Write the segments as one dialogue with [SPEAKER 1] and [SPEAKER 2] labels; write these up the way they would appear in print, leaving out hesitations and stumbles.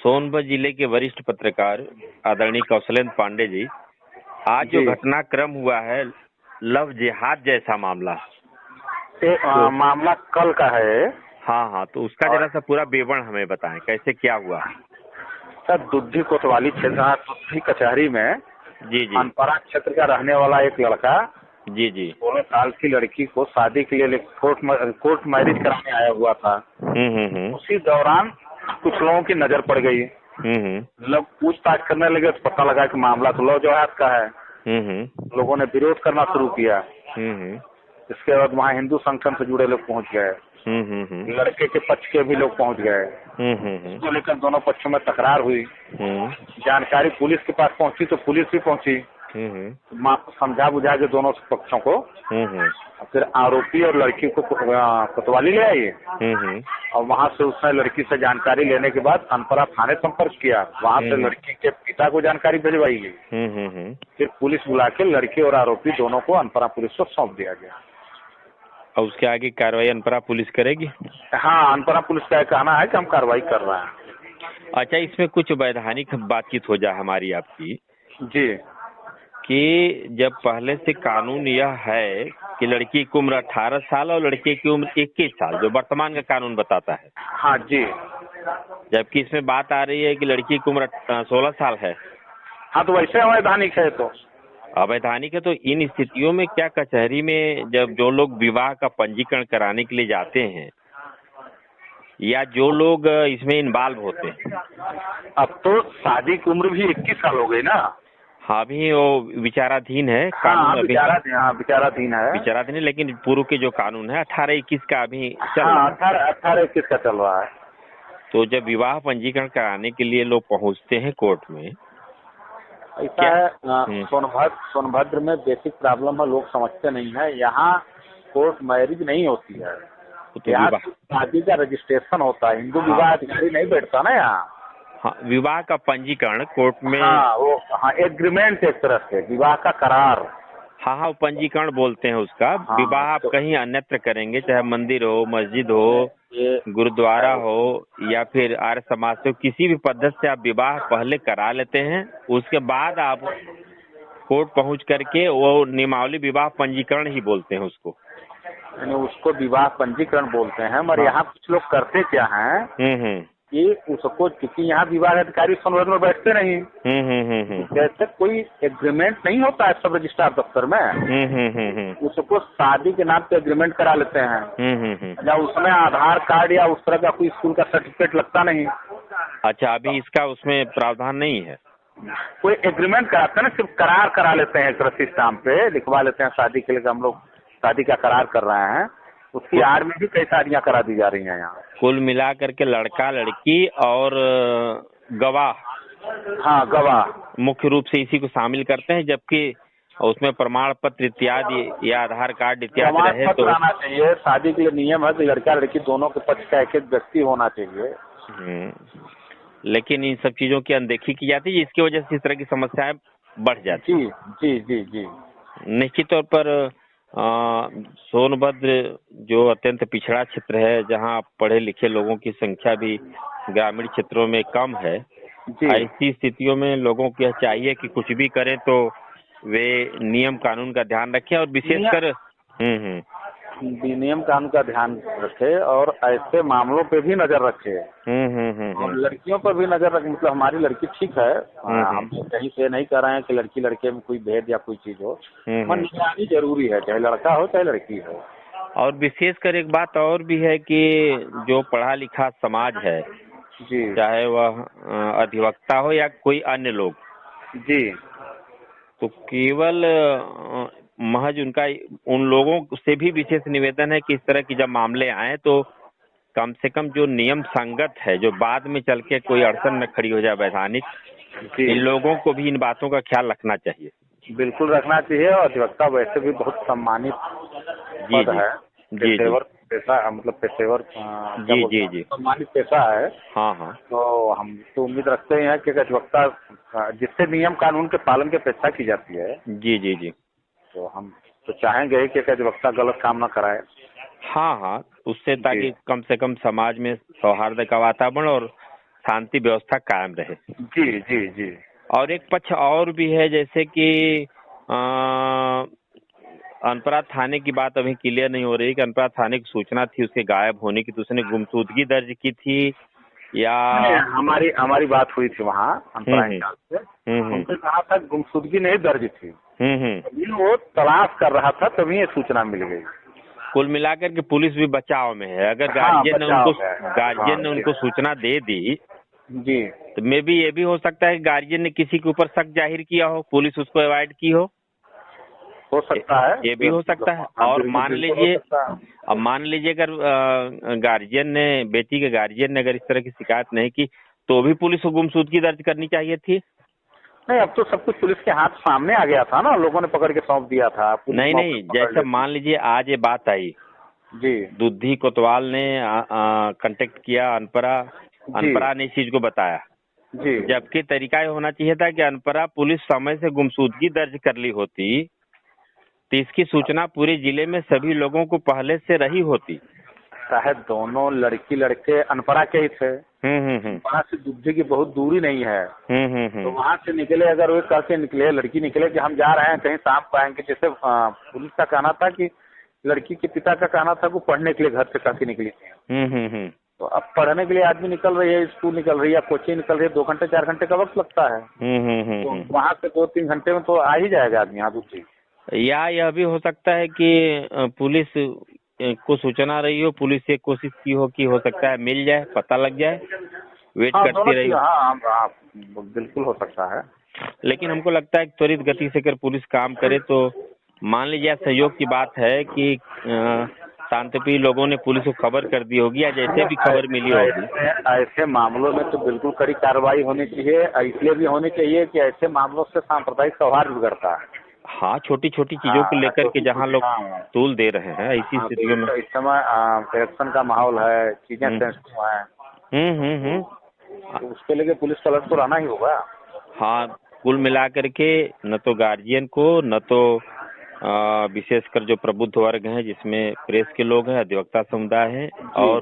[SPEAKER 1] सोनभद्र जिले के वरिष्ठ पत्रकार आदरणीय कौशलेंद्र पांडे जी, आज जो
[SPEAKER 2] जी।
[SPEAKER 1] घटनाक्रम हुआ है लव जिहाद जैसा मामला,
[SPEAKER 2] मामला कल का है।
[SPEAKER 1] हाँ, तो उसका जरा सा पूरा विवरण हमें बताएं, कैसे क्या हुआ।
[SPEAKER 2] सर, दुद्धी कोतवाली क्षेत्र दुद्धी कचहरी में
[SPEAKER 1] जी।
[SPEAKER 2] अनपरा क्षेत्र का रहने वाला एक लड़का
[SPEAKER 1] जी।
[SPEAKER 2] 16 साल की लड़की को शादी के लिए कोर्ट मैरिज कराने आया हुआ था। उसी दौरान कुछ लोगों की नजर पड़ गई। लोग पूछताछ करने लगे तो पता लगा कि मामला तो लव जिहाद का है। लोगों ने विरोध करना शुरू किया। इसके बाद वहाँ हिंदू संगठन से जुड़े लोग पहुँच गए। लड़के के पक्ष के भी लोग पहुँच गए। इसको लेकर दोनों पक्षों में तकरार हुई। जानकारी पुलिस के पास पहुंची तो पुलिस भी पहुंची। समझा बुझा के दोनों पक्षों को फिर आरोपी और लड़की को कोतवाली ले आई। और वहां से उसने लड़की से जानकारी लेने के बाद अनपरा थाने संपर्क किया। वहां से लड़की के पिता को जानकारी भिजवाई गई। फिर पुलिस बुला के लड़के और आरोपी दोनों को अनपरा पुलिस को सौंप दिया गया।
[SPEAKER 1] और उसके आगे कार्रवाई अनपरा पुलिस करेगी?
[SPEAKER 2] हाँ, अनपरा पुलिस का कहना है कि हम कार्रवाई कर रहे हैं।
[SPEAKER 1] अच्छा, इसमें कुछ वैधानिक बातचीत हो जाए हमारी आपकी
[SPEAKER 2] जी,
[SPEAKER 1] कि जब पहले से कानून यह है कि लड़की की उम्र 18 साल और लड़के की उम्र 21 साल, जो वर्तमान का कानून बताता है।
[SPEAKER 2] हाँ जी।
[SPEAKER 1] जबकि इसमें बात आ रही है कि लड़की की उम्र 16 साल है।
[SPEAKER 2] हाँ, तो वैसे अवैधानिक है। तो
[SPEAKER 1] अवैधानिक है, तो इन स्थितियों में क्या कचहरी में जब जो लोग विवाह का पंजीकरण कराने के लिए जाते हैं या जो लोग इसमें इन्वॉल्व होते हैं,
[SPEAKER 2] अब तो शादी की उम्र भी 21 साल हो गई ना।
[SPEAKER 1] हाँ, अभी वो विचाराधीन है कानून।
[SPEAKER 2] हाँ, विचाराधीन है,
[SPEAKER 1] लेकिन पूर्व के जो कानून है 18-21 का अभी चल
[SPEAKER 2] हाँ,
[SPEAKER 1] रहा है।
[SPEAKER 2] 18-21 का चल रहा है।
[SPEAKER 1] तो जब विवाह पंजीकरण कराने के लिए लोग पहुंचते हैं कोर्ट में,
[SPEAKER 2] ऐसा है, सोनभद्र में बेसिक प्रॉब्लम है, लोग समझते नहीं है। यहाँ कोर्ट मैरिज नहीं होती है,
[SPEAKER 1] तो
[SPEAKER 2] यहाँ शादी का रजिस्ट्रेशन होता है। हिंदू विवाह अधिकारी नहीं बैठता ना यहाँ।
[SPEAKER 1] हाँ, विवाह का पंजीकरण कोर्ट में।
[SPEAKER 2] हाँ, एग्रीमेंट एक तरह से विवाह का करार।
[SPEAKER 1] हाँ, वो पंजीकरण बोलते हैं उसका। विवाह आप कहीं अन्यत्र करेंगे, चाहे मंदिर हो, मस्जिद हो, गुरुद्वारा हो या फिर आर्य समाज से, किसी भी पद्धति से आप विवाह पहले करा लेते हैं, उसके बाद आप कोर्ट पहुंच करके वो नियमावली विवाह पंजीकरण ही बोलते हैं उसको।
[SPEAKER 2] उसको विवाह पंजीकरण बोलते हैं। मगर यहाँ कुछ लोग करते क्या हैं कि उसको, क्योंकि यहाँ विवाह अधिकारी सोनभद्र में बैठते नहीं। जैसे कोई एग्रीमेंट नहीं होता है सब रजिस्ट्रार दफ्तर में, उसको शादी के नाम पे एग्रीमेंट करा लेते हैं। या उसमें आधार कार्ड या उस तरह का कोई स्कूल का सर्टिफिकेट लगता नहीं।
[SPEAKER 1] अच्छा, अभी इसका उसमें प्रावधान नहीं है।
[SPEAKER 2] कोई एग्रीमेंट कराते हैं ना, सिर्फ करार करा लेते हैं। एक रसीद स्टाम्प पे लिखवा लेते हैं शादी के लिए हम लोग शादी का करार कर रहे हैं। उसकी आड़ में भी कई शादियां करा दी जा रही हैं यहाँ।
[SPEAKER 1] कुल मिला करके लड़का लड़की और गवाह,
[SPEAKER 2] हाँ, गवाह
[SPEAKER 1] मुख्य रूप से इसी को शामिल करते हैं। जबकि उसमें प्रमाण पत्र इत्यादि या आधार कार्ड इत्यादि रहे तो
[SPEAKER 2] आना चाहिए। शादी के लिए नियम है कि लड़का लड़की दोनों के पक्ष का एक व्यक्ति होना चाहिए।
[SPEAKER 1] लेकिन इन सब चीजों की अनदेखी की जाती है, जिसकी वजह से इस तरह की समस्याएं बढ़ जाती है।
[SPEAKER 2] जी।
[SPEAKER 1] निश्चित तौर पर सोनभद्र जो अत्यंत पिछड़ा क्षेत्र है, जहां पढ़े लिखे लोगों की संख्या भी ग्रामीण क्षेत्रों में कम है, ऐसी स्थितियों में लोगों को यह चाहिए कि कुछ भी करें तो वे नियम कानून का ध्यान रखें और विशेषकर
[SPEAKER 2] नियम कानून का ध्यान रखे और ऐसे मामलों पे भी नजर रखे। और लड़कियों पर भी नजर रखे। मतलब हमारी लड़की ठीक है, हम कहीं से नहीं कर रहे हैं कि लड़की लड़के में कोई भेद या कोई चीज हो। निगरानी जरूरी है, चाहे लड़का हो चाहे लड़की हो।
[SPEAKER 1] और विशेषकर एक बात और भी है कि जो पढ़ा लिखा समाज है जी, चाहे वह अधिवक्ता हो या कोई अन्य लोग
[SPEAKER 2] जी,
[SPEAKER 1] तो केवल महज उन लोगों से भी विशेष निवेदन है कि इस तरह की जब मामले आए तो कम से कम जो नियम संगत है, जो बाद में चल के कोई अड़चन न खड़ी हो जाए वैधानिक, इन लोगों को भी इन बातों का ख्याल रखना चाहिए।
[SPEAKER 2] बिल्कुल रखना चाहिए। और अधिवक्ता वैसे भी बहुत सम्मानित पद है। पेशेवर पेशा, मतलब पेशेवर
[SPEAKER 1] जी
[SPEAKER 2] सम्मानित पेशा है।
[SPEAKER 1] हाँ।
[SPEAKER 2] तो हम तो उम्मीद रखते हैं कि अधिवक्ता जिससे नियम कानून के पालन की अपेक्षा की जाती है।
[SPEAKER 1] जी।
[SPEAKER 2] तो हम तो चाहेंगे कि अधिवक्ता गलत काम न कराए।
[SPEAKER 1] हाँ, उससे ताकि कम से कम समाज में सौहार्द का वातावरण और शांति व्यवस्था कायम रहे।
[SPEAKER 2] जी जी जी।
[SPEAKER 1] और एक पक्ष और भी है, जैसे कि अनपरा थाने की बात अभी क्लियर नहीं हो रही कि अनपरा थाने की सूचना थी उसके गायब होने की, तो उसने गुमशुदगी दर्ज की थी या
[SPEAKER 2] हमारी बात हुई थी वहाँ अनपरा इंचार्ज से। उनसे कहा था गुमशुदगी नहीं दर्ज थी। तभी वो तलाश कर रहा था, तभी ये सूचना मिल गई।
[SPEAKER 1] कुल मिलाकर के पुलिस भी बचाव में है। अगर गार्जियन ने उनको सूचना दे दी
[SPEAKER 2] जी,
[SPEAKER 1] तो मे बी ये भी हो सकता है कि गार्जियन ने किसी के ऊपर शक जाहिर किया हो, पुलिस उसको अवॉइड की हो
[SPEAKER 2] सकता है,
[SPEAKER 1] ये भी हो सकता है। और मान लीजिए अगर गार्जियन ने, बेटी के गार्जियन ने अगर इस तरह की शिकायत नहीं की तो भी पुलिस को गुमशुदगी दर्ज करनी चाहिए थी।
[SPEAKER 2] नहीं, अब तो सब कुछ पुलिस के हाथ सामने आ गया था ना, लोगों ने पकड़ के सौंप दिया था।
[SPEAKER 1] नहीं, जैसे मान लीजिए आज ये बात आई
[SPEAKER 2] जी,
[SPEAKER 1] दुधी कोतवाल ने कांटेक्ट किया अनपरा ने इस चीज को बताया
[SPEAKER 2] जी,
[SPEAKER 1] जबकि तरीका ये होना चाहिए था कि अनपरा पुलिस समय से गुमशुदगी दर्ज कर ली होती तो इसकी सूचना पूरे जिले में सभी लोगों को पहले से रही होती।
[SPEAKER 2] शायद दोनों लड़की लड़के अनपरा के ही थे। वहाँ से दुधी की बहुत दूरी नहीं है। तो वहाँ से निकले, अगर वो करके निकले, लड़की निकले कि हम जा रहे हैं कहीं शाम को आएंगे, जैसे पुलिस का कहना था कि लड़की के पिता का कहना था वो पढ़ने के लिए घर से करके निकली थी। तो अब पढ़ने के लिए आदमी निकल रही है, स्कूल निकल रही है, कोचिंग निकल रही है, 2 घंटे 4 घंटे का वक्त लगता है। तो वहाँ से 2-3 घंटे में तो आ ही जाएगा आदमी यहाँ दूसरी।
[SPEAKER 1] या यह भी हो सकता है कि पुलिस को सूचना रही हो, पुलिस से कोशिश की हो सकता है मिल जाए, पता लग जाए, वेट करती रही।
[SPEAKER 2] हाँ, बिल्कुल हो सकता है।
[SPEAKER 1] लेकिन हमको लगता है कि त्वरित गति से अगर पुलिस काम करे तो मान लीजिए सहयोग की बात है कि शांतिप्रिय लोगों ने पुलिस को खबर कर दी होगी या जैसे भी खबर मिली होगी।
[SPEAKER 2] ऐसे मामलों में तो बिल्कुल कड़ी कार्रवाई होनी चाहिए, इसलिए भी होनी चाहिए कि ऐसे मामलों से सांप्रदायिक सौहार्द बिगड़ता है।
[SPEAKER 1] हाँ, छोटी छोटी चीजों को लेकर के जहाँ लोग तूल दे रहे हैं, ऐसी स्थितियों में
[SPEAKER 2] इस समय इलेक्शन का माहौल है, चीजें सेंसिटिव हैं। तो उसके लिए पुलिस का अलर्ट तो रहना ही होगा।
[SPEAKER 1] हाँ, कुल मिलाकर के न तो गार्जियन को, न तो विशेषकर जो प्रबुद्ध वर्ग हैं जिसमें प्रेस के लोग हैं, अधिवक्ता समुदाय है और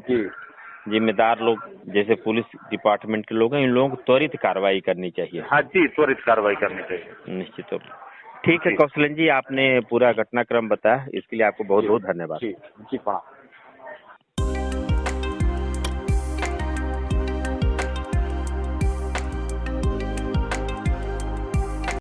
[SPEAKER 1] जिम्मेदार लोग जैसे पुलिस डिपार्टमेंट के लोग हैं, इन लोगों को त्वरित कार्रवाई करनी चाहिए।
[SPEAKER 2] हाँ जी, त्वरित कार्रवाई करनी चाहिए।
[SPEAKER 1] निश्चित तौर पर। ठीक है कौशलन जी, आपने पूरा घटनाक्रम बताया, इसके लिए आपको बहुत बहुत धन्यवाद।
[SPEAKER 2] जी, प्रणाम।